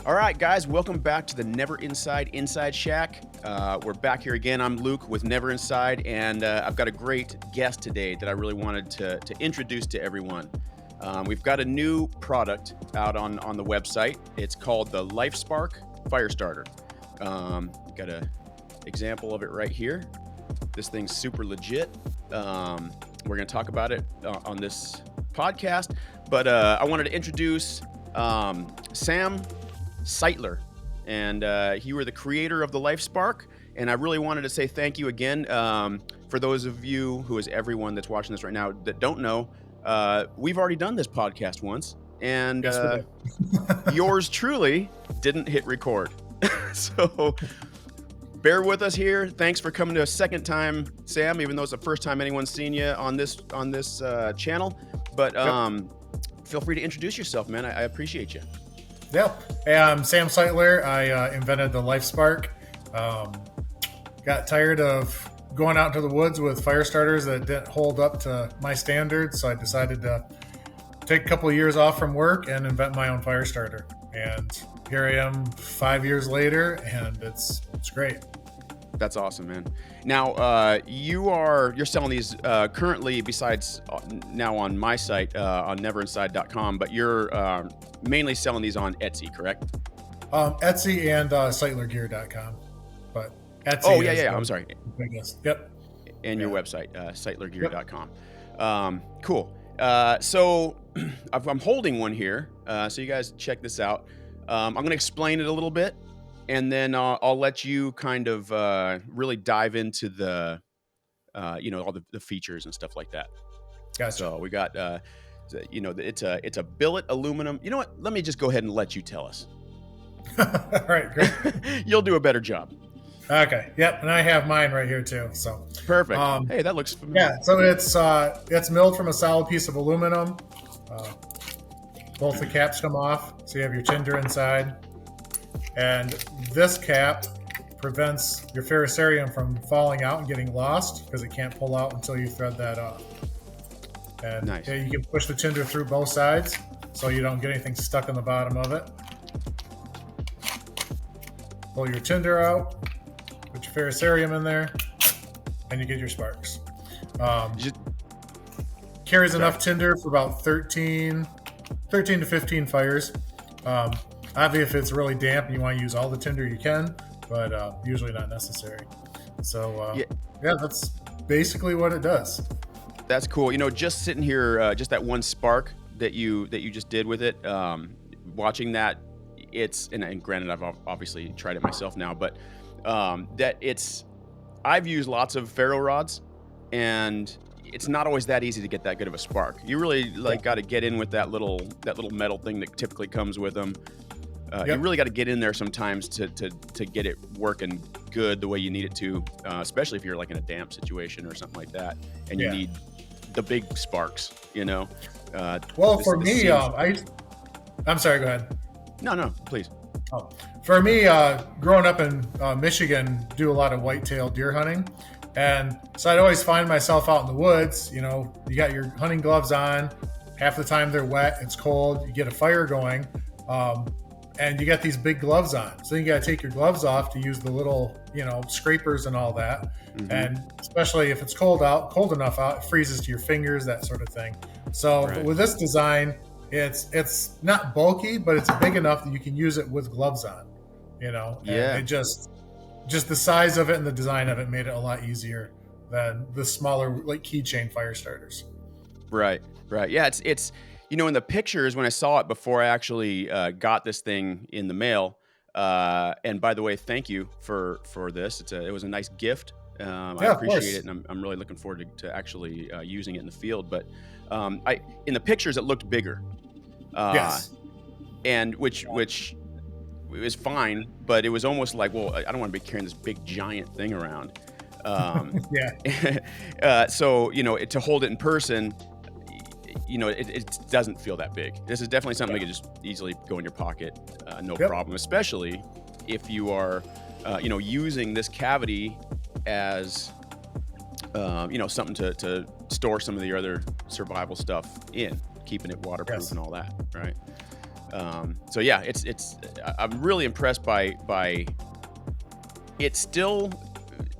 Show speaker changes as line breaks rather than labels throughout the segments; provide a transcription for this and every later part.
All right, guys, welcome back to the Never Inside Shack. We're back here again. I'm Luke with Never Inside, and I've got a great guest today that I really wanted to introduce to everyone. We've got a new product out on the website. It's called the Lifespark Firestarter. Got an example of it right here. This thing's super legit. We're going to talk about it on this podcast, but I wanted to introduce Sam Seitler, and you were the creator of the Lifespark, and I really wanted to say thank you again. For those of you, who is everyone that's watching this right now, that don't know, we've already done this podcast once, and yours truly didn't hit record. So bear with us here. Thanks for coming to a second time, Sam, even though it's the first time anyone's seen you on this channel. But feel free to introduce yourself, man. I appreciate you.
Yeah. Hey, I'm Sam Seitler. I invented the Lifespark. Got tired of going out into the woods with fire starters that didn't hold up to my standards, so I decided to take a couple of years off from work and invent my own fire starter. And here I am 5 years later, and it's great.
That's awesome, man. Now, you're selling these currently, besides now on my site, on neverinside.com, but you're mainly selling these on Etsy, correct?
Etsy and SeitlerGear.com. But Etsy
I'm sorry.
Biggest. Yep.
And your website, SeitlerGear.com. Cool. So I'm holding one here, so you guys check this out. I'm going to explain it a little bit, and then I'll let you kind of really dive into the, all the features and stuff like that.
Gotcha.
So we got, it's a billet aluminum. You know what? Let me just go ahead and let you tell us.
All right, great.
You'll do a better job.
Okay. Yep. And I have mine right here too. So
perfect. Hey, that looks familiar.
Yeah. So it's milled from a solid piece of aluminum. Both the caps come off, so you have your tinder inside. And this cap prevents your ferrocerium from falling out and getting lost because it can't pull out until you thread that off. And
nice.
You can push the tinder through both sides so you don't get anything stuck in the bottom of it. Pull your tinder out, put your ferrocerium in there, and you get your sparks. Carries enough tinder for about 13 to 15 fires. Obviously, if it's really damp and you want to use all the tinder, you can, but usually not necessary. So, that's basically what it does.
That's cool. Just sitting here, just that one spark that you just did with it, watching that, and granted, I've obviously tried it myself now, but I've used lots of ferro rods, and it's not always that easy to get that good of a spark. You really got to get in with that little metal thing that typically comes with them. You really got to get in there sometimes to get it working good the way you need it to, especially if you're like in a damp situation or something like that, and you need the big sparks.
Well, for me, I'm sorry. Go ahead.
No, please.
Oh, for me, growing up in Michigan, do a lot of whitetail deer hunting. And so I'd always find myself out in the woods, you got your hunting gloves on, half the time they're wet, it's cold, you get a fire going, and you got these big gloves on. So you got to take your gloves off to use the little, scrapers and all that. Mm-hmm. And especially if it's cold enough out, it freezes to your fingers, that sort of thing. So with this design, it's not bulky, but it's big enough that you can use it with gloves on, And it just the size of it and the design of it made it a lot easier than the smaller, like keychain fire starters.
Right. Yeah, it's in the pictures when I saw it before I actually got this thing in the mail. And by the way, thank you for this. It was a nice gift. I appreciate it, and I'm really looking forward to actually using it in the field. But in the pictures, it looked bigger.
Yes.
And which it was fine, but it was almost like, well, I don't want to be carrying this big giant thing around. So to hold it in person, it doesn't feel that big. This is definitely something that could just easily go in your pocket, no problem. Especially if you are, using this cavity as, something to store some of the other survival stuff in, keeping it waterproof and all that, right? So yeah, I'm really impressed by it still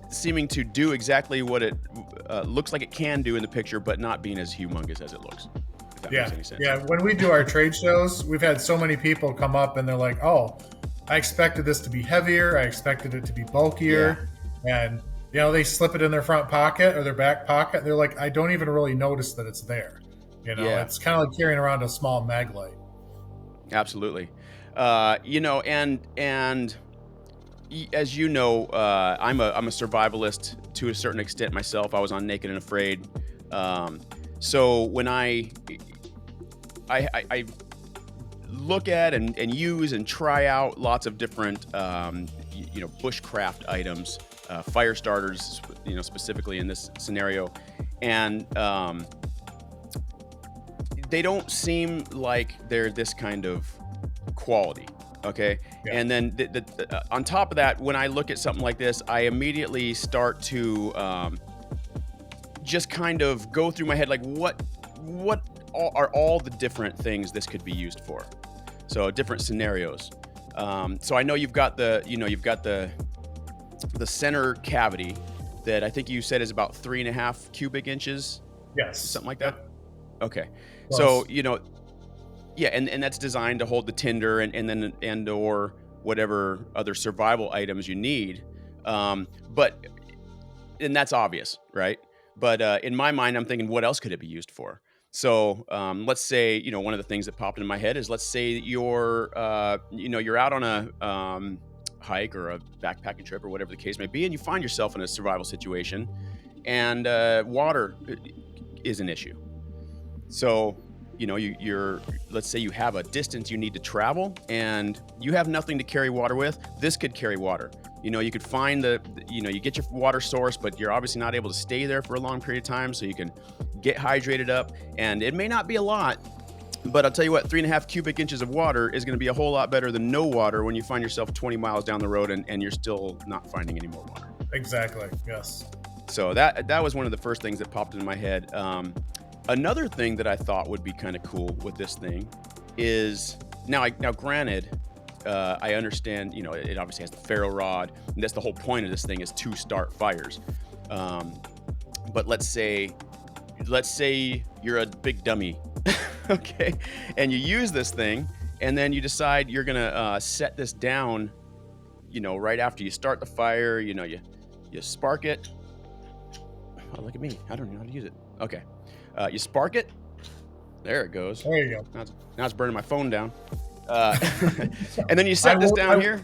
seeming to do exactly what it looks like it can do in the picture, but not being as humongous as it looks. If that makes any sense.
Yeah. When we do our trade shows, we've had so many people come up and they're like, "Oh, I expected this to be heavier. I expected it to be bulkier," and they slip it in their front pocket or their back pocket. They're like, "I don't even really notice that it's there." It's kind of like carrying around a small mag light.
Absolutely. And as you know, I'm a survivalist to a certain extent myself. I was on Naked and Afraid. So when I look at and use and try out lots of different, bushcraft items, fire starters, specifically in this scenario, and they don't seem like they're this kind of quality. Okay. Yeah. And then on top of that, when I look at something like this, I immediately start to just kind of go through my head, like what are all the different things this could be used for? So different scenarios. So I know you've got the center cavity that I think you said is about 3.5 cubic inches.
Yes.
Something like that. Okay.
Plus.
So, yeah, and that's designed to hold the tinder and or whatever other survival items you need. And that's obvious, right? But in my mind, I'm thinking, what else could it be used for? So let's say, one of the things that popped into my head is, let's say you're out on a hike or a backpacking trip or whatever the case may be, and you find yourself in a survival situation, and water is an issue. So, let's say you have a distance you need to travel and you have nothing to carry water with. This could carry water. You could find you get your water source, but you're obviously not able to stay there for a long period of time. So you can get hydrated up, and it may not be a lot, but I'll tell you what, 3.5 cubic inches of water is going to be a whole lot better than no water when you find yourself 20 miles down the road and you're still not finding any more water.
Exactly. Yes.
So that was one of the first things that popped into my head. Another thing that I thought would be kind of cool with this thing is now granted, I understand, it obviously has the ferro rod, and that's the whole point of this thing, is to start fires. But let's say you're a big dummy, okay, and you use this thing, and then you decide you're gonna set this down, right after you start the fire. You spark it. Oh, look at me! I don't know how to use it. Okay. You spark it. There it goes.
There you go.
Now it's burning my phone down. And then you set this down here.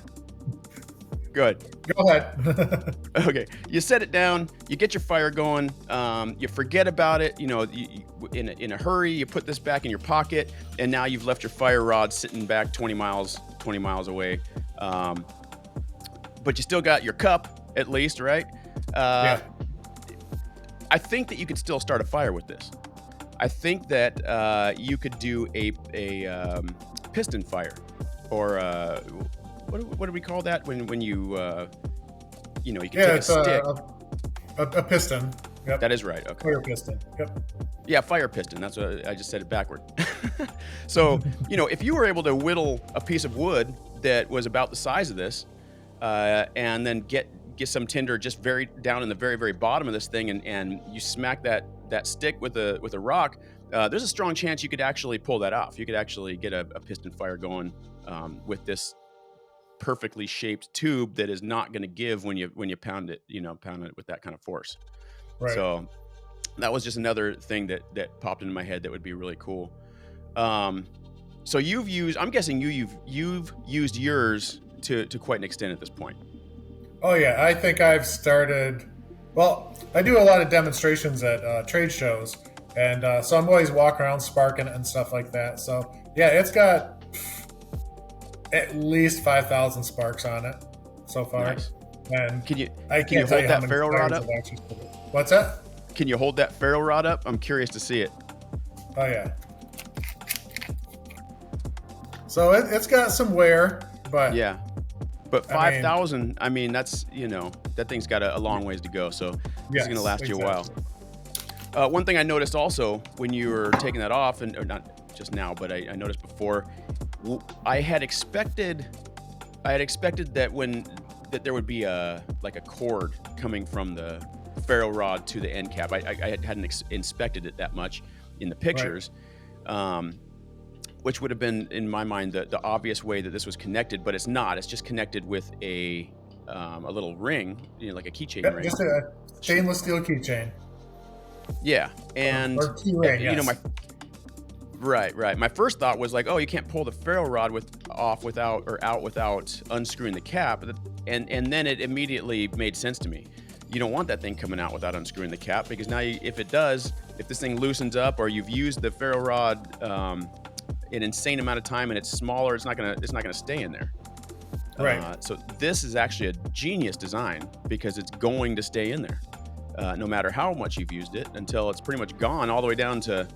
Good.
Go ahead.
Okay. You set it down. You get your fire going. You forget about it. In a hurry, you put this back in your pocket, and now you've left your fire rod sitting back 20 miles away. But you still got your cup, at least, right?
Yeah.
I think that you could still start a fire with this. I think that you could do a piston fire, or what do we call that when you you can take a stick.
A piston. Yep.
That is right. Okay.
Fire piston. Yep.
Yeah, fire piston. That's what I just said it backward. So if you were able to whittle a piece of wood that was about the size of this, and then get some tinder just very down in the very, very bottom of this thing, and you smack that stick with a rock, there's a strong chance you could actually pull that off. You could actually get a piston fire going with this perfectly shaped tube that is not going to give when you pound it with that kind of force.
Right.
So that was just another thing that popped into my head that would be really cool. So I'm guessing you've used yours to quite an extent at this point.
Oh yeah, I think I've started. Well, I do a lot of demonstrations at trade shows, and so I'm always walking around sparking it and stuff like that. So yeah, it's got at least 5,000 sparks on it so far.
Nice.
And
can you
hold
that ferro rod up?
What's that?
Can you hold that ferro rod up? I'm curious to see it.
Oh yeah. So it's got some wear, but
yeah. But 5,000, I mean, that's, that thing's got a long ways to go. So this is going to last you a while. One thing I noticed also when you were taking that off, or not just now, but I noticed before, I had expected that there would be a cord coming from the ferro rod to the end cap. I hadn't inspected it that much in the pictures, which would have been, in my mind, the obvious way that this was connected, but it's not. It's just connected with a little ring, like a keychain ring.
Just a stainless steel keychain.
Yeah, and
or key ring, yes.
Right. My first thought was like, oh, you can't pull the ferro rod out without unscrewing the cap, and then it immediately made sense to me. You don't want that thing coming out without unscrewing the cap, because now if this thing loosens up, or you've used the ferro rod an insane amount of time and it's smaller, it's not gonna stay in there.
Right.
So this is actually a genius design, because it's going to stay in there, no matter how much you've used it, until it's pretty much gone all the way down to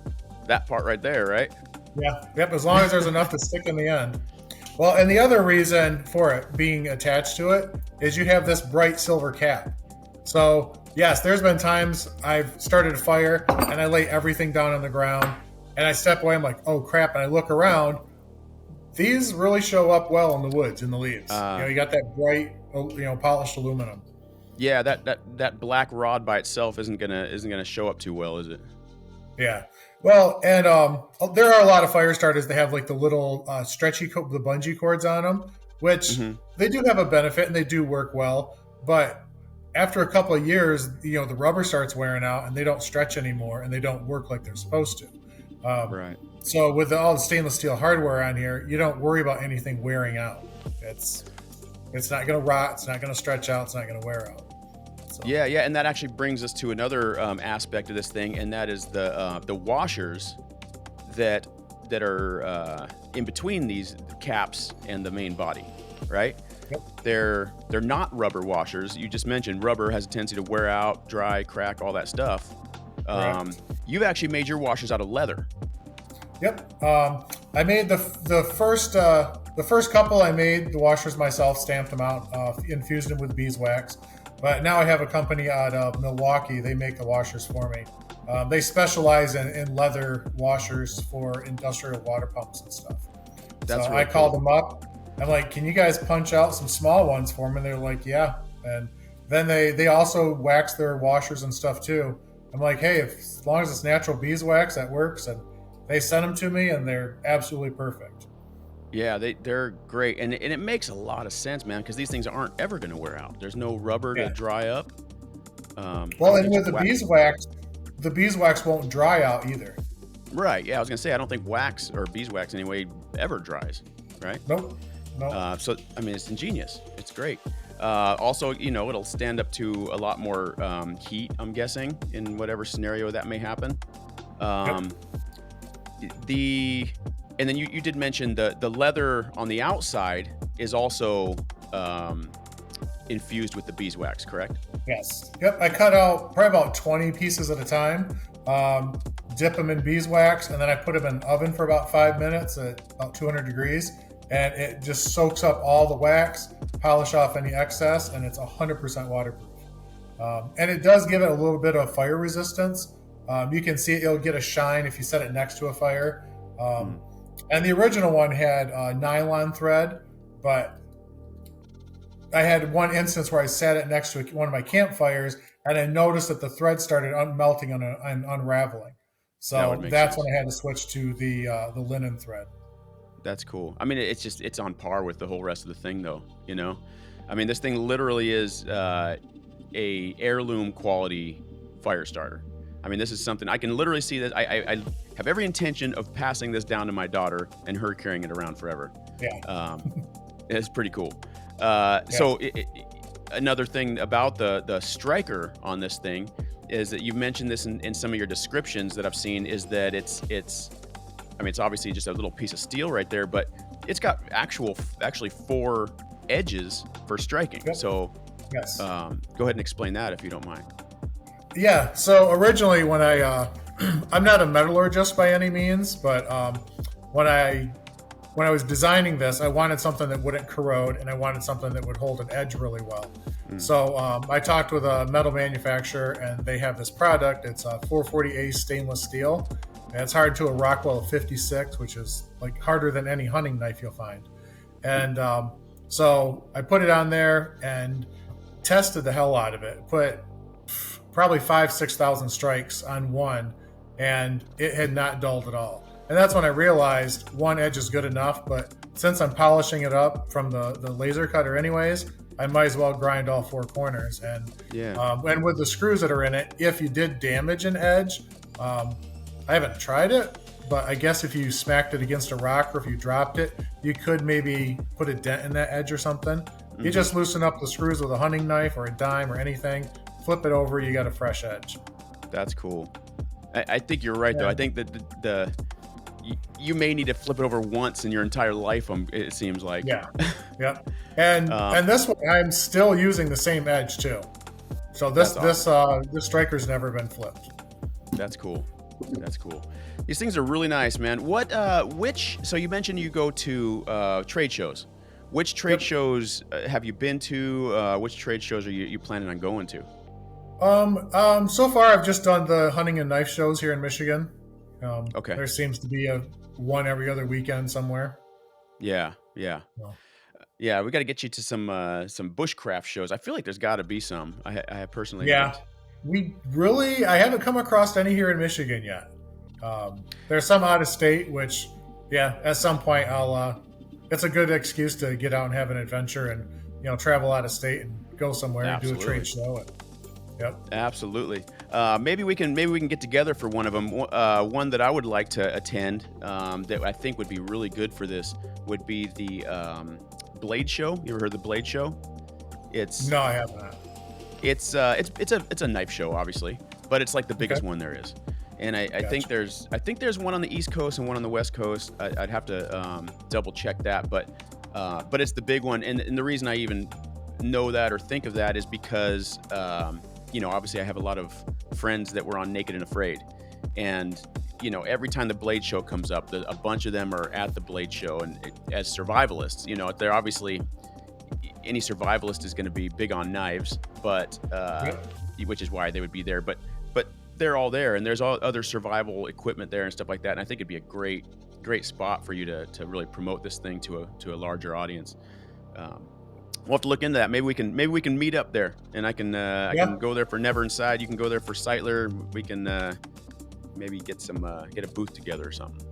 that part right there, right?
Yeah. Yep. As long as there's enough to stick in the end. Well, and the other reason for it being attached to it is you have this bright silver cap. So yes, there's been times I've started a fire and I lay everything down on the ground and I step away. I'm like, oh crap. And I look around. These really show up well in the woods, in the leaves. You got that bright, polished aluminum.
Yeah. That black rod by itself isn't gonna show up too well, is it?
Yeah. Well, and there are a lot of fire starters that have like the little stretchy, the bungee cords on them, which they do have a benefit and they do work well. But after a couple of years, the rubber starts wearing out and they don't stretch anymore and they don't work like they're supposed to.
Right.
So with all the stainless steel hardware on here, you don't worry about anything wearing out. It's not going to rot. It's not going to stretch out. It's not going to wear out. So.
Yeah, and that actually brings us to another aspect of this thing, and that is the washers that are in between these caps and the main body, right?
Yep.
They're not rubber washers. You just mentioned rubber has a tendency to wear out, dry, crack, all that stuff. You've actually made your washers out of leather.
Yep. I made the first couple. I made the washers myself, stamped them out, infused them with beeswax. But now I have a company out of Milwaukee. They make the washers for me. They specialize in leather washers for industrial water pumps and stuff.
That's
I called them up. I'm like, can you guys punch out some small ones for me? And they're like, yeah. And then they also wax their washers and stuff too. I'm like, hey, as long as it's natural beeswax, that works. And they sent them to me, and they're absolutely perfect.
Yeah, they're great, and it makes a lot of sense, man, because these things aren't ever going to wear out. There's no rubber to dry up.
And with the beeswax won't dry out either.
Right. Yeah, I was going to say, I don't think wax or beeswax anyway ever dries, right?
Nope.
So I mean, it's ingenious. It's great. Also, it'll stand up to a lot more heat, I'm guessing, in whatever scenario that may happen. And then you did mention the leather on the outside is also infused with the beeswax, correct?
Yes. Yep. I cut out probably about 20 pieces at a time, dip them in beeswax, and then I put them in the oven for about 5 minutes at about 200 degrees. And it just soaks up all the wax, polish off any excess, and it's 100% waterproof. And it does give it a little bit of fire resistance. You can see it'll get a shine if you set it next to a fire. And the original one had nylon thread, but I had one instance where I sat it next to one of my campfires, and I noticed that the thread started melting and unraveling. So that's when I had to switch to the linen thread.
That's cool. I mean, it's on par with the whole rest of the thing, though. I mean, this thing literally is a heirloom quality fire starter. I mean, this is something I can literally see that I have every intention of passing this down to my daughter and her carrying it around forever.
Yeah.
It's pretty cool. So another thing about the striker on this thing is that you've mentioned this in some of your descriptions that I've seen, is that it's obviously just a little piece of steel right there, but it's got actually 4 edges for striking. Yep. So
yes.
Go ahead and explain that if you don't mind.
Yeah. So originally when I'm not a metallurgist by any means, but when I was designing this, I wanted something that wouldn't corrode, and I wanted something that would hold an edge really well. So I talked with a metal manufacturer, and they have this product. It's a 440A stainless steel, and it's hard to a Rockwell 56, which is like harder than any hunting knife you'll find. And so I put it on there and tested the hell out of it. Put probably 5,000-6,000 strikes on one, and it had not dulled at all. And that's when I realized one edge is good enough. But since I'm polishing it up from the laser cutter anyways, I might as well grind all four corners. And and with the screws that are in it, if you did damage an edge, I haven't tried it, but I guess if you smacked it against a rock or if you dropped it, you could maybe put a dent in that edge or something. Mm-hmm. You just loosen up the screws with a hunting knife or a dime or anything, flip it over, you got a fresh edge.
That's cool. I think you're right, though. I think that you may need to flip it over once in your entire life, it seems like.
Yeah. And this one, I'm still using the same edge, too. So this striker's never been flipped.
That's cool. These things are really nice, man. So you mentioned you go to trade shows. Which trade shows have you been to? Which trade shows are you planning on going to?
So far I've just done the hunting and knife shows here in Michigan. Okay. There seems to be one every other weekend somewhere.
Yeah. Yeah, we got to get you to some bushcraft shows. I feel like there's got to be some. I personally haven't.
I haven't come across any here in Michigan yet. There's some out of state, which, at some point it's a good excuse to get out and have an adventure and, travel out of state and go somewhere and do a trade show.
Absolutely. Maybe we can get together for one of them. One that I would like to attend that I think would be really good for this would be the Blade Show. You ever heard of the Blade Show?
No, I have not.
It's a knife show, obviously, but it's like the biggest one there is. And I think there's one on the East Coast and one on the West Coast. I'd have to double check that, but it's the big one. And the reason I even know that or think of that is because obviously I have a lot of friends that were on Naked and Afraid, and every time the Blade Show comes up, a bunch of them are at the Blade Show, and as survivalists, they're obviously, any survivalist is going to be big on knives, but which is why they would be there. But they're all there, and there's all other survival equipment there and stuff like that. And I think it'd be a great spot for you to really promote this thing to a larger audience. We'll have to look into that. Maybe we can meet up there, and I can go there for Never Inside. You can go there for Seitler. We can maybe get a booth together or something.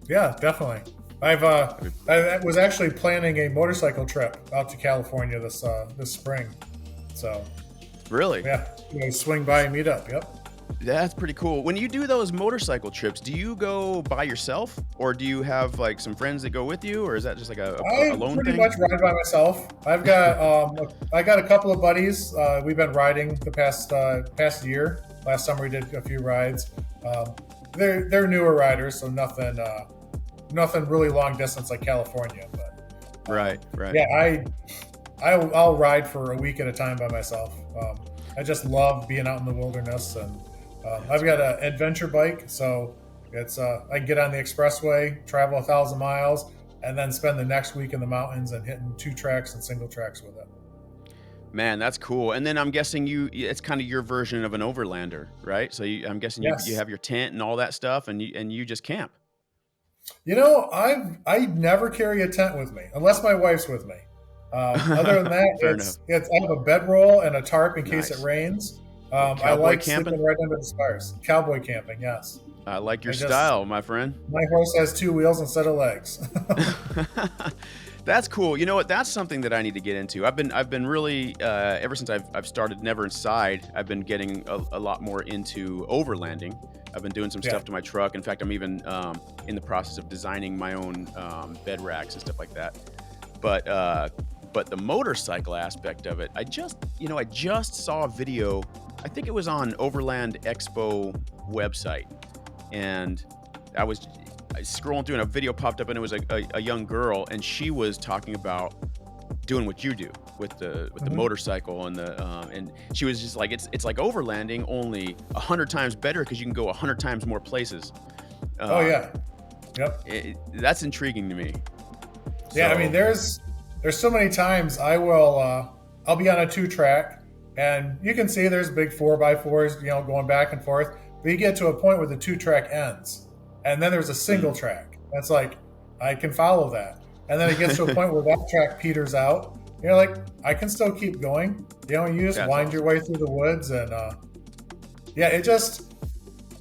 Yeah, definitely. I was actually planning a motorcycle trip out to California this spring. So
really,
swing by and meet up. Yep.
That's pretty cool. When you do those motorcycle trips, do you go by yourself, or do you have like some friends that go with you, or is that just like a lone thing?
I pretty much ride by myself. I've got I got a couple of buddies. We've been riding the past year. Last summer we did a few rides. They're newer riders, so nothing really long distance like California. But
right.
Yeah, I'll ride for a week at a time by myself. I just love being out in the wilderness, and I've got an adventure bike, so it's I can get on the expressway, travel 1,000 miles, and then spend the next week in the mountains and hitting 2 tracks and single tracks with it.
Man, that's cool. And then I'm guessing it's kind of your version of an overlander, right? So I'm guessing you have your tent and all that stuff, and you just camp.
I never carry a tent with me unless my wife's with me. Other than that, I have a bedroll and a tarp in case it rains. I like sleeping right under the stars. Cowboy camping, yes.
I like your style, my friend.
My horse has 2 wheels instead of legs.
That's cool. You know what? That's something that I need to get into. I've been really ever since I've started Never Inside, I've been getting a lot more into overlanding. I've been doing some stuff to my truck. In fact, I'm even in the process of designing my own bed racks and stuff like that. But the motorcycle aspect of it, I just saw a video. I think it was on Overland Expo website, and I was scrolling through and a video popped up, and it was a young girl, and she was talking about doing what you do with the motorcycle and she was just like, it's like overlanding, only 100 times better because you can go 100 times more places. That's intriguing to me.
Yeah, I mean, there's so many times I'll be on a 2-track, and you can see there's big 4x4s, going back and forth. But you get to a point where the 2-track ends, and then there's a single track. That's like I can follow that. And then it gets to a point where that track peters out. You're like, I can still keep going. You just
That's
wind your way through the woods, and yeah, it just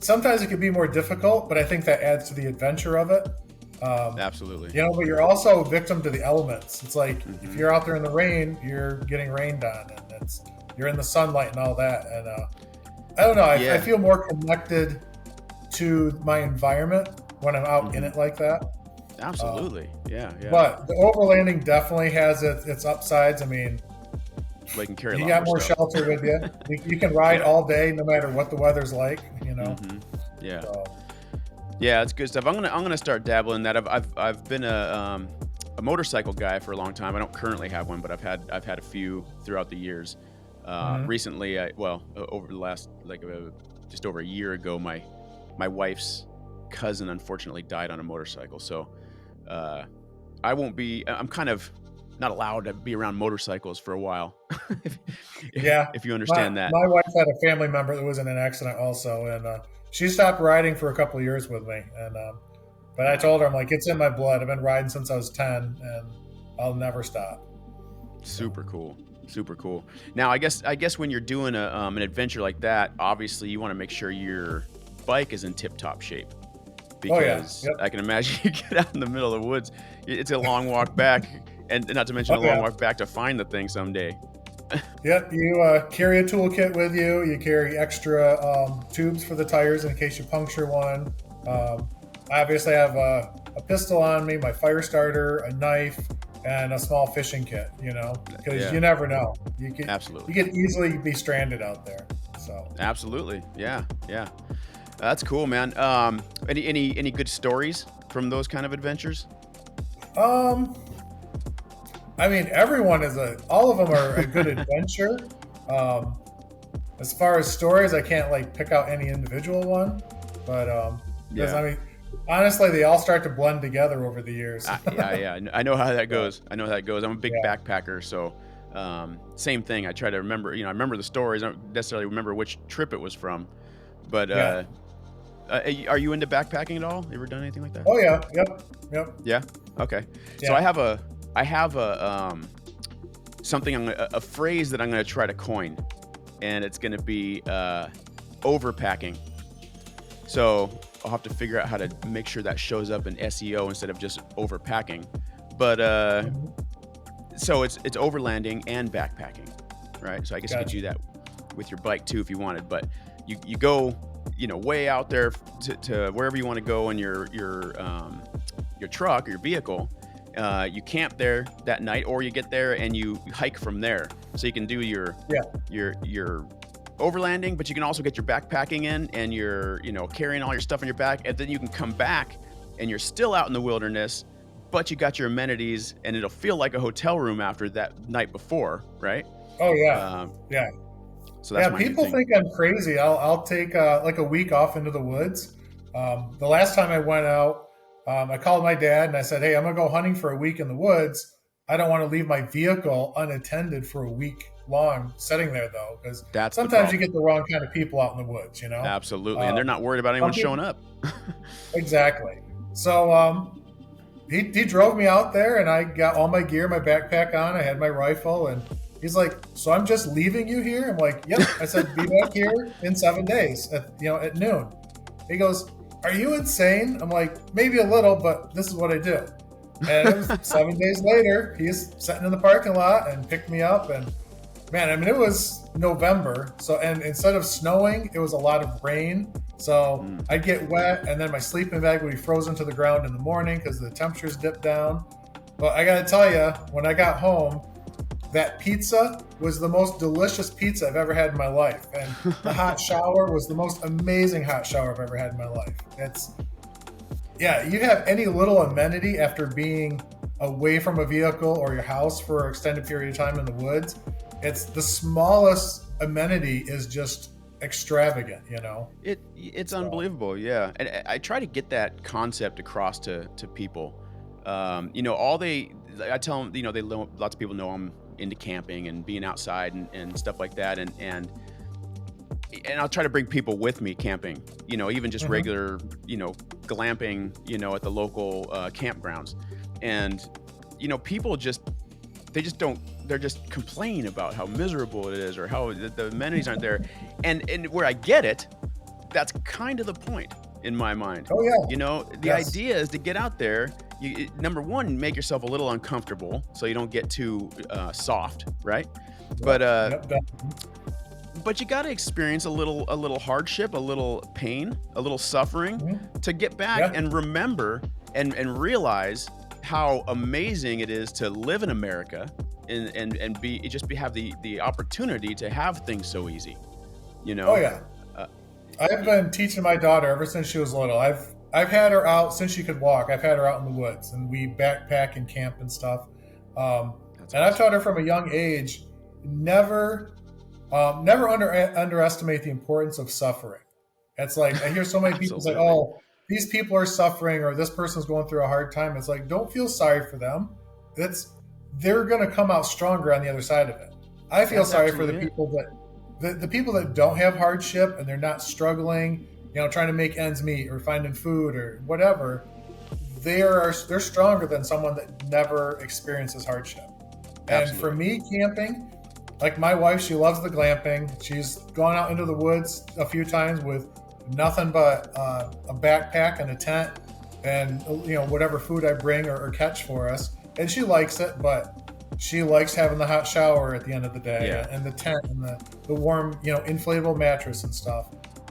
sometimes it can be more difficult, but I think that adds to the adventure of it.
Absolutely.
But you're also victim to the elements. It's like if you're out there in the rain, you're getting rained on, and you're in the sunlight and all that. And I don't know. I feel more connected to my environment when I'm out in it like that.
Absolutely. Yeah.
But the overlanding definitely has its upsides. I mean,
they can carry.
You got more shelter with you. You can ride all day, no matter what the weather's like.
Yeah.
So.
Yeah, it's good stuff. I'm gonna start dabbling in that. I've been a motorcycle guy for a long time. I don't currently have one, but I've had a few throughout the years. Recently, over the last just over a year ago, my wife's cousin unfortunately died on a motorcycle. So I'm kind of not allowed to be around motorcycles for a while. if you understand that.
My wife had a family member that was in an accident also, and she stopped riding for a couple of years with me. And but I told her, I'm like, it's in my blood. I've been riding since I was 10, and I'll never stop.
Super cool. Now, I guess when you're doing an adventure like that, obviously you want to make sure your bike is in tip-top shape. Because I can imagine you get out in the middle of the woods, it's a long walk back, and not to mention a long walk back to find the thing someday.
Yep, you carry a toolkit with you. You carry extra tubes for the tires in case you puncture one. I obviously have a pistol on me, my fire starter, a knife, and a small fishing kit, because you never know. You could easily be stranded out there. So
absolutely, yeah. That's cool, man. Any good stories from those kind of adventures?
I mean, all of them are a good adventure. As far as stories, I can't pick out any individual one, but I mean, honestly, they all start to blend together over the years.
Yeah. I know how that goes. I'm a big backpacker, so same thing. I try to remember. I remember the stories. I don't necessarily remember which trip it was from, but. Are you into backpacking at all? You ever done anything like that?
Oh yeah, yep.
Yeah. Okay.
Yeah.
So I have a phrase that I'm going to try to coin, and it's going to be overpacking. So I'll have to figure out how to make sure that shows up in SEO instead of just overpacking. But so it's overlanding and backpacking, right? So I guess you could do that with your bike too if you wanted, but you go way out there to wherever you want to go in your truck or your vehicle. You camp there that night, or you get there and you hike from there. So you can do your overlanding, but you can also get your backpacking in, and you're carrying all your stuff on your back, and then you can come back and you're still out in the wilderness, but you got your amenities, and it'll feel like a hotel room after that night before, right?
Oh yeah, yeah.
So that's
people think I'm crazy. I'll take a week off into the woods. The last time I went out, I called my dad and I said, hey, I'm going to go hunting for a week in the woods. I don't want to leave my vehicle unattended for a week long sitting there, though, because sometimes you get the wrong kind of people out in the woods,
Absolutely. And they're not worried about anyone showing up.
Exactly. So he drove me out there, and I got all my gear, my backpack on. I had my rifle, and he's like, so I'm just leaving you here? I'm like, yep. I said, be back here in 7 days at noon. He goes, are you insane? I'm like, maybe a little, but this is what I do. And it was 7 days later, he's sitting in the parking lot and picked me up. And man, I mean, it was November. And instead of snowing, it was a lot of rain. So I'd get wet, and then my sleeping bag would be frozen to the ground in the morning because the temperatures dipped down. But I got to tell you, when I got home, that pizza was the most delicious pizza I've ever had in my life. And the hot shower was the most amazing hot shower I've ever had in my life. You have any little amenity after being away from a vehicle or your house for an extended period of time in the woods. It's the smallest amenity is just extravagant,
It's unbelievable, yeah. And I try to get that concept across to people. I tell them, lots of people know I'm into camping and being outside and stuff like that. And and I'll try to bring people with me camping, even just regular, glamping, at the local campgrounds. And, people they just don't, they're just complaining about how miserable it is or how the amenities aren't there. And where I get it, that's kind of the point in my mind.
Oh yeah.
The idea is to get out there. Number one, make yourself a little uncomfortable so you don't get too soft, right? But you got to experience a little hardship, a little pain, a little suffering to get back and remember and realize how amazing it is to live in America and have the opportunity to have things so easy.
Oh yeah. I've been teaching my daughter ever since she was little. I've had her out since she could walk. I've had her out in the woods and we backpack and camp and stuff. And I've taught her from a young age, never underestimate the importance of suffering. It's like, I hear so many people say, oh, these people are suffering or this person's going through a hard time. It's like, don't feel sorry for them. They're going to come out stronger on the other side of it. I feel sorry for the people the people that don't have hardship and they're not struggling, trying to make ends meet or finding food or whatever. They're stronger than someone that never experiences hardship. And for me, camping, like my wife, she loves the glamping. She's gone out into the woods a few times with nothing but a backpack and a tent and whatever food I bring or catch for us. And she likes it, but she likes having the hot shower at the end of the day and the tent and the warm, inflatable mattress and stuff.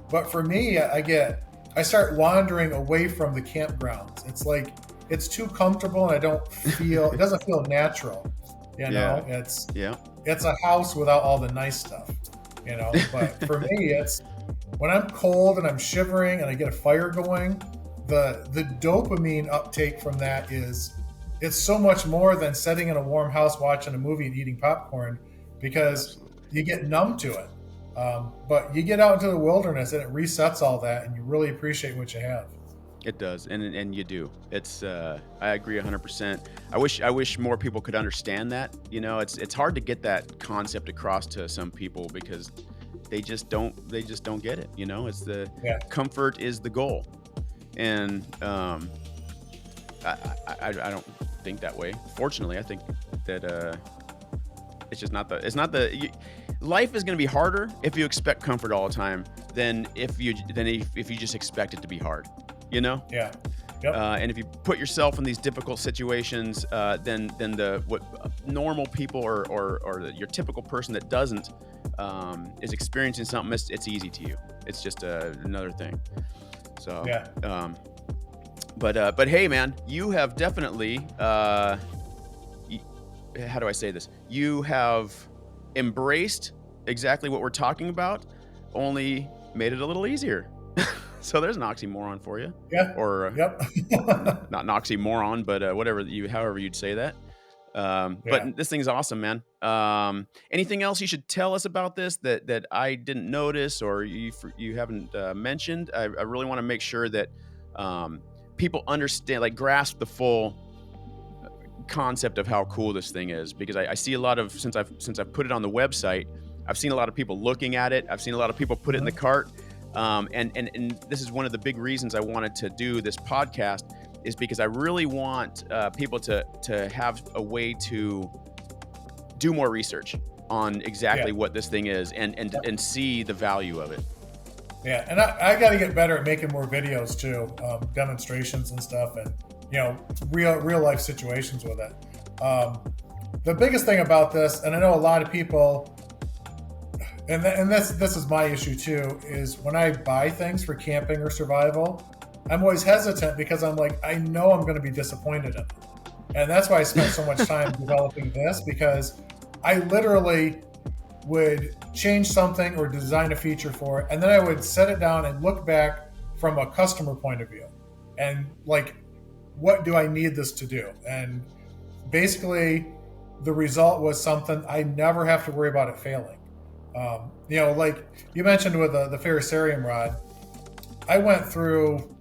But for me, I start wandering away from the campgrounds. It's like, it's too comfortable and it doesn't feel natural. It's a house without all the nice stuff, but for me, it's when I'm cold and I'm shivering and I get a fire going, the dopamine uptake from that it's so much more than sitting in a warm house watching a movie and eating popcorn, because you get numb to it. But you get out into the wilderness and it resets all that and you really appreciate what you have.
It does, and you do. It's I agree 100%. I wish more people could understand that. It's hard to get that concept across to some people because they just don't get it. It's comfort is the goal, and I don't think that way. Fortunately, I think that it's just not the life is going to be harder if you expect comfort all the time than if you just expect it to be hard.
Yeah. Yep.
And if you put yourself in these difficult situations, then what normal people or your typical person that doesn't is experiencing something, it's easy to you. It's just another thing. So but hey, man, you have definitely how do I say this? You have embraced exactly what we're talking about, only made it a little easier. So there's an oxymoron for you.
Yeah.
Or not an oxymoron, but however you'd say that. But this thing's awesome, man. Anything else you should tell us about this that I didn't notice or you haven't mentioned? I really want to make sure that people understand, grasp the full concept of how cool this thing is, because I see a lot of since I've put it on the website, I've seen a lot of people looking at it. I've seen a lot of people put it in the cart. And this is one of the big reasons I wanted to do this podcast, is because I really want people to have a way to do more research on exactly what this thing is and see the value of it.
Yeah, and I got to get better at making more videos too, demonstrations and stuff, and real life situations with it. The biggest thing about this, and I know a lot of people. And this is my issue too, is when I buy things for camping or survival, I'm always hesitant because I'm like, I know I'm going to be disappointed in it. And that's why I spent so much time developing this, because I literally would change something or design a feature for it, and then I would set it down and look back from a customer point of view and what do I need this to do? And basically the result was something I never have to worry about it failing. Like you mentioned with the Ferrocerium rod, I went through,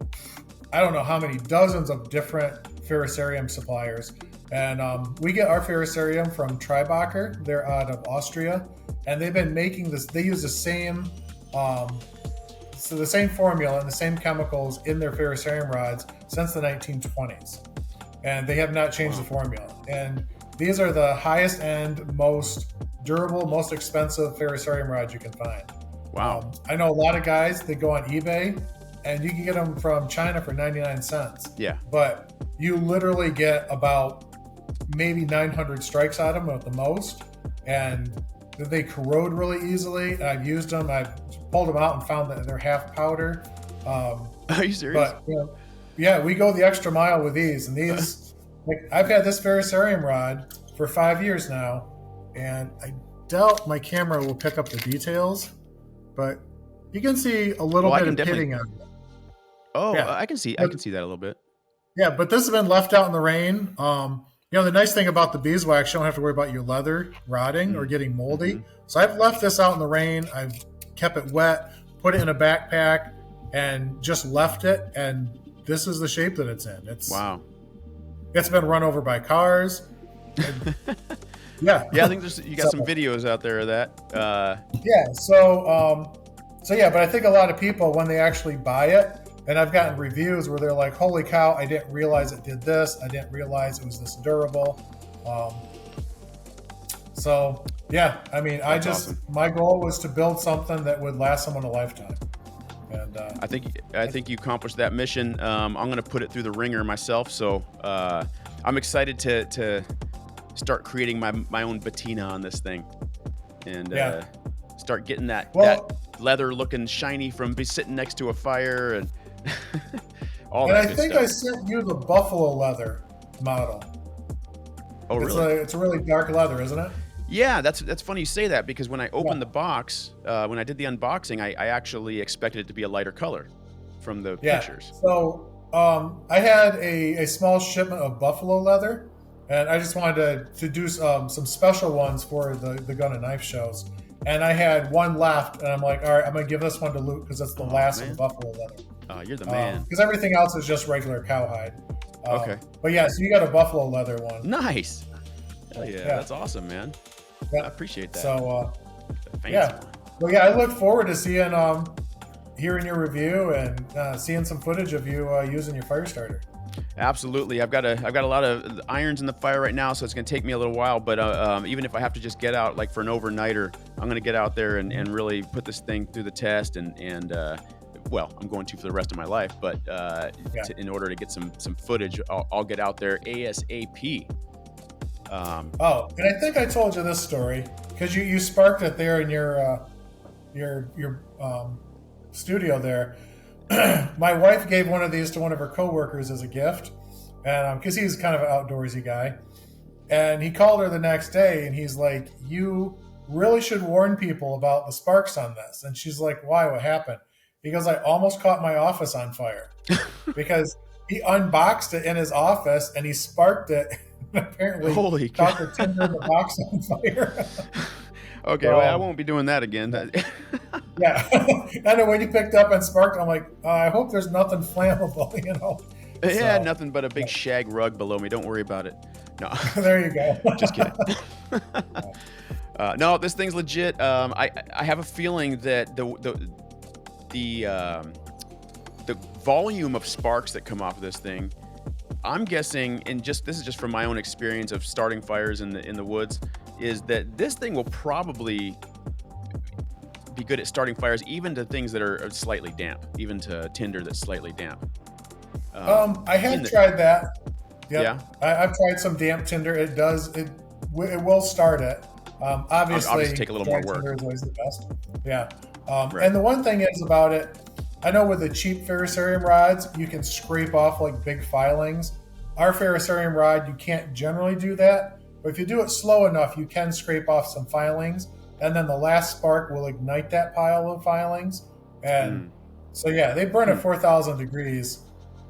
I don't know how many dozens of different Ferrocerium suppliers. And we get our Ferrocerium from Tribacher. They're out of Austria. And they've been making this, they use the same So the same formula and the same chemicals in their ferrocerium rods since the 1920s, and they have not changed the formula. And these are the highest end, most durable, most expensive ferrocerium rods you can find.
Wow.
I know a lot of guys that go on eBay, and you can get them from China for 99 cents.
Yeah.
But you literally get about maybe 900 strikes out of them at the most, and they corrode really easily. And I've used them. I've pulled them out and found that they're half powder.
Are you serious?
But yeah, we go the extra mile with these. And these, like, I've had this ferrocerium rod for 5 years now, and I doubt my camera will pick up the details, but you can see a little bit of pitting on it.
Oh, yeah. I can see that a little bit.
Yeah, but this has been left out in the rain. The nice thing about the beeswax, you don't have to worry about your leather rotting or getting moldy. Mm-hmm. So I've left this out in the rain. I've kept it wet, put it in a backpack, and just left it. And this is the shape that it's in.
Wow.
It's been run over by cars. And, yeah.
Yeah, I think you got some videos out there of that.
Yeah. So but I think a lot of people, when they actually buy it, and I've gotten reviews where they're like, holy cow, I didn't realize it did this. I didn't realize it was this durable. Awesome. My goal was to build something that would last someone a lifetime. And
I think you accomplished that mission. I'm going to put it through the ringer myself. So I'm excited to start creating my own patina on this thing. And start getting that leather looking shiny from sitting next to a fire and all that.
And I think I sent you the buffalo leather model.
Oh, really?
It's a really dark leather, isn't it?
Yeah, that's funny you say that, because when I opened the box, when I did the unboxing, I actually expected it to be a lighter color from the pictures.
So I had a small shipment of buffalo leather, and I just wanted to do some special ones for the gun and knife shows. And I had one left, and I'm like, all right, I'm going to give this one to Luke because it's the last of the buffalo leather.
You're the man.
Because everything else is just regular cowhide.
Okay.
But yeah, so you got a buffalo leather one.
Nice. Hell yeah, that's awesome, man. Yeah. I appreciate that.
So,
yeah.
Well, yeah, I look forward to seeing, hearing your review and seeing some footage of you using your Firestarter.
Absolutely. I've got a lot of irons in the fire right now, so it's going to take me a little while. But even if I have to just get out like for an overnighter, I'm going to get out there and really put this thing through the test. And I'm going to for the rest of my life. But in order to get some footage, I'll get out there ASAP.
And I think I told you this story because you sparked it there in your studio there. My wife gave one of these to one of her coworkers as a gift, and because he's kind of an outdoorsy guy, and he called her the next day and he's like, "You really should warn people about the sparks on this." And she's like, "Why? What happened?" He goes, "I almost caught my office on fire because he unboxed it in his office and he sparked it." Apparently, caught the tinder in the box on fire.
Okay, well, I won't be doing that again.
Yeah, I know when you picked up and sparked, I'm like, I hope there's nothing flammable,
Yeah, nothing but a big shag rug below me. Don't worry about it. No.
There you go.
Just kidding. No, this thing's legit. I have a feeling that the volume of sparks that come off of this thing, I'm guessing, and this is just from my own experience of starting fires in the woods, is that this thing will probably be good at starting fires, even to things that are slightly damp, even to tinder that's slightly damp.
I have tried that. Yep.
Yeah,
I've tried some damp tinder. It will start it. Obviously,
take a little more work.
Tinder is always the best. Yeah.
Right.
And the one thing is about it, I know with the cheap ferrocerium rods, you can scrape off like big filings. Our ferrocerium rod, you can't generally do that. But if you do it slow enough, you can scrape off some filings. And then the last spark will ignite that pile of filings. And so, yeah, they burn at 4,000 degrees.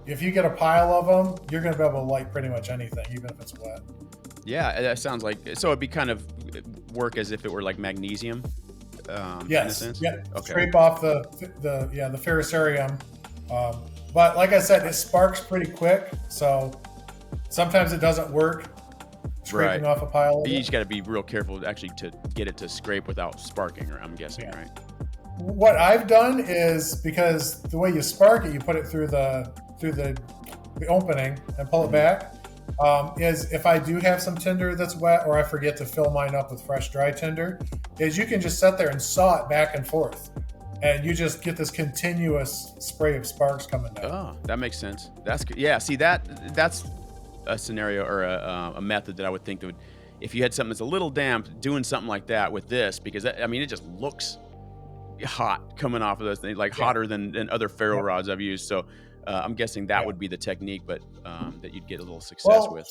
If you get a pile of them, you're going to be able to light pretty much anything, even if it's wet.
Yeah, that sounds like, so it'd be kind of work as if it were like magnesium.
Yes.
In a sense?
Yeah.
Okay.
Scrape off the ferrocerium. But like I said, it sparks pretty quick. So sometimes it doesn't work scraping off a pile of
You
it.
just got to be real careful actually to get it to scrape without sparking, or I'm guessing, right?
What I've done is, because the way you spark it, you put it through the opening and pull it back. Is if I do have some tinder that's wet, or I forget to fill mine up with fresh dry tinder, is you can just sit there and saw it back and forth, and you just get this continuous spray of sparks coming down.
Oh, that makes sense. That's good. Yeah, see that's a scenario or a method that I would think that would, if you had something that's a little damp, doing something like that with this, because I mean, it just looks hot coming off of those things, like hotter than other ferro rods I've used. So I'm guessing that would be the technique, but that you'd get a little success with.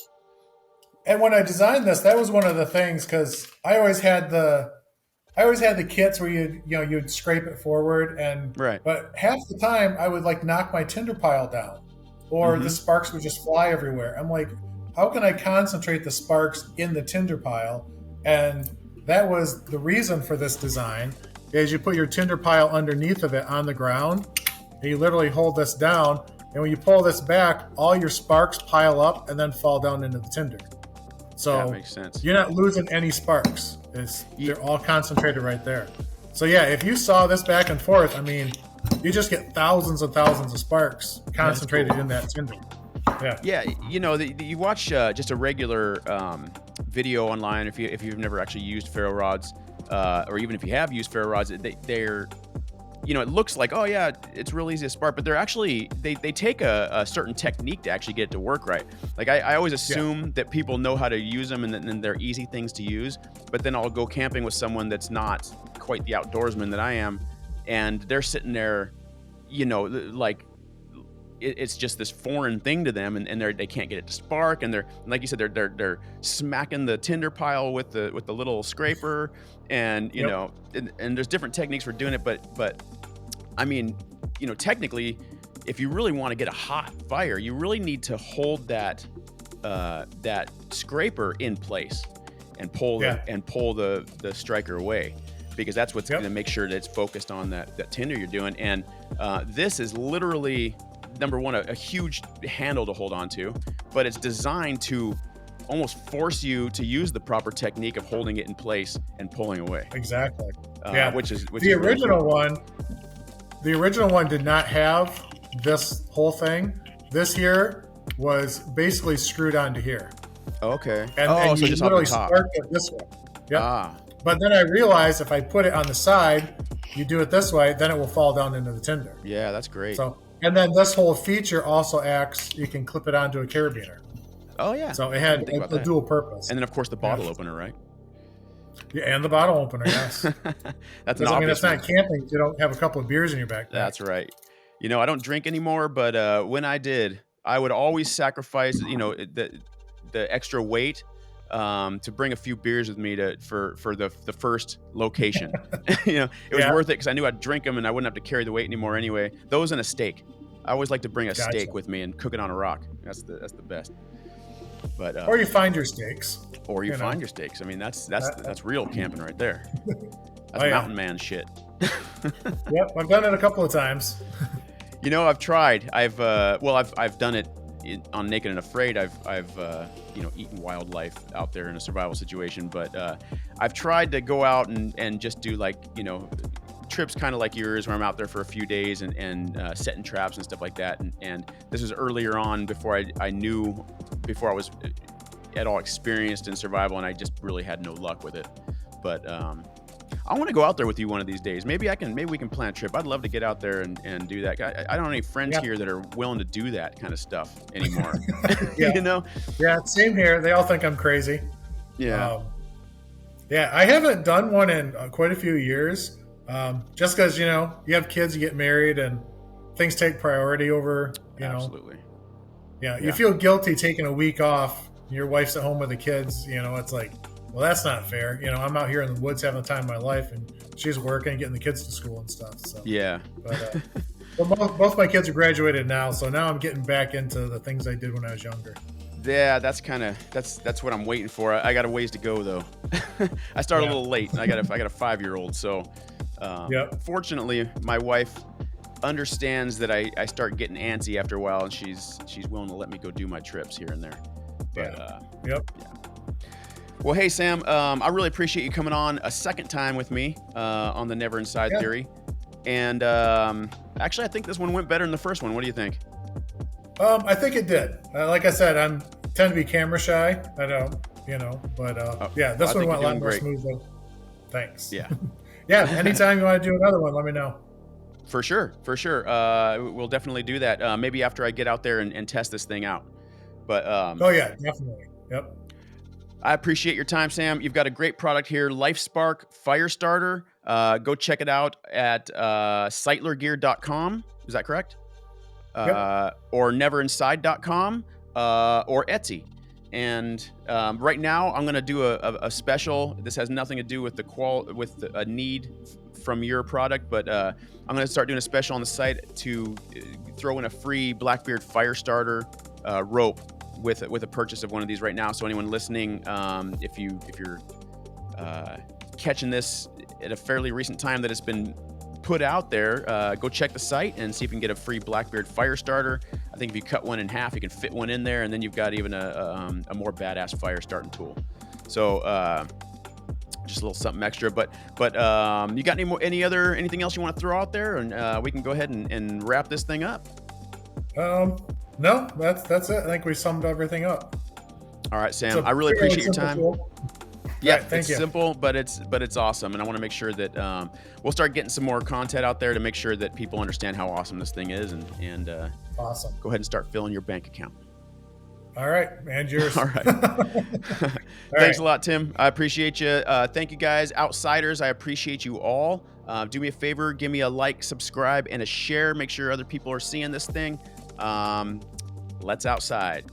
And when I designed this, that was one of the things, because I always had the kits where you'd scrape it forward, but half the time I would like knock my tinder pile down, or the sparks would just fly everywhere. I'm like, how can I concentrate the sparks in the tinder pile? And that was the reason for this design, is you put your tinder pile underneath of it on the ground, and you literally hold this down, and when you pull this back, all your sparks pile up and then fall down into the tinder. So
that makes sense.
You're not losing any sparks. They're all concentrated right there. So yeah, if you saw this back and forth, I mean, you just get thousands and thousands of sparks concentrated in that tinder.
Yeah, you watch just a regular video online, if you've never actually used ferro rods, or even if you have used ferro rods, they're it looks like, oh yeah, it's real easy to spark, but they're actually, they take a certain technique to actually get it to work right. Like I always assume that people know how to use them, and then they're easy things to use, but then I'll go camping with someone that's not quite the outdoorsman that I am, and they're sitting there, like it's just this foreign thing to them, and they can't get it to spark, and they're, like you said, they're smacking the tinder pile with the little scraper, and and there's different techniques for doing it, but I mean, technically, if you really want to get a hot fire, you really need to hold that scraper in place and pull the striker away, because that's what's going to make sure that it's focused on that tinder you're doing. And this is literally, number one, a huge handle to hold on to, but it's designed to almost force you to use the proper technique of holding it in place and pulling away.
Exactly.
Which is
the original one. The original one did not have this whole thing. This here was basically screwed onto here.
Okay.
And
so
you
just
literally
off the top.
sparked it this way. Yep. But then I realized if I put it on the side, you do it this way, then it will fall down into the tinder.
Yeah, that's great.
So, and then this whole feature also acts, you can clip it onto a carabiner.
Oh yeah.
So it had a dual purpose.
And then of course the bottle opener, right?
Yeah, and the bottle opener, yes.
That's an obvious
it's not camping if you don't have a couple of beers in your backpack.
That's right. I don't drink anymore, but when I did, I would always sacrifice, the extra weight to bring a few beers with me for the first location. It was worth it, because I knew I'd drink them and I wouldn't have to carry the weight anymore anyway. Those and a steak. I always like to bring a steak with me and cook it on a rock. That's the best. But
or you find your steaks.
Or you find your steaks. I mean, that's real camping right there. That's mountain man shit.
Yep, I've done it a couple of times.
I've tried. I've done it on Naked and Afraid. I've eaten wildlife out there in a survival situation, but I've tried to go out and just do trips kind of like yours, where I'm out there for a few days and setting traps and stuff like that. And this was earlier on, before I was at all experienced in survival, and I just really had no luck with it. But I want to go out there with you one of these days. Maybe we can plan a trip. I'd love to get out there and do that. I don't have any friends here that are willing to do that kind of stuff anymore.
Yeah, same here. They all think I'm crazy.
Yeah.
I haven't done one in quite a few years. Just because, you have kids, you get married, and things take priority over,
Absolutely.
Yeah, you feel guilty taking a week off. Your wife's at home with the kids. It's like, well, that's not fair. I'm out here in the woods having the time of my life, and she's working, getting the kids to school and stuff. So
yeah.
But both my kids are graduated now, so now I'm getting back into the things I did when I was younger.
Yeah, that's what I'm waiting for. I got a ways to go though. I started a little late. I got a 5-year-old, so fortunately my wife understands that I start getting antsy after a while, and she's willing to let me go do my trips here and there. But yeah. Well, hey Sam, I really appreciate you coming on a second time with me on the Never Inside Theory. And actually, I think this one went better than the first one. What do you think?
I think it did. Like I said, I tend to be camera shy. I don't, but yeah, this one went a lot more smoothly. Thanks.
Yeah.
Yeah. Anytime you want to do another one, let me know.
For sure. We'll definitely do that. Maybe after I get out there and test this thing out. But
oh yeah, definitely. Yep.
I appreciate your time, Sam. You've got a great product here, Lifespark Firestarter. Go check it out at seitlergear.com. Is that correct?
Yep.
Or neverinside.com or Etsy. And right now, I'm going to do a special. This has nothing to do with a need from your product, but I'm going to start doing a special on the site to throw in a free Blackbeard Firestarter rope with a purchase of one of these right now. So anyone listening, if you're catching this at a fairly recent time that it's been put out there, go check the site and see if you can get a free Blackbeard Firestarter. I think if you cut one in half, you can fit one in there, and then you've got even a more badass fire starting tool. So just a little something extra. But you got anything else you want to throw out there, and we can go ahead and wrap this thing up.
No, that's it. I think we summed everything up.
All right, Sam. I really appreciate your time.
Tool.
Yeah,
right,
it's simple, but it's awesome, and I want to make sure that we'll start getting some more content out there to make sure that people understand how awesome this thing is, and
awesome.
Go ahead and start filling your bank account.
All right, and yours.
All right. Thanks a lot, Tim. I appreciate you. Thank you, guys. Outsiders, I appreciate you all. Do me a favor, give me a like, subscribe, and a share. Make sure other people are seeing this thing. Let's outside.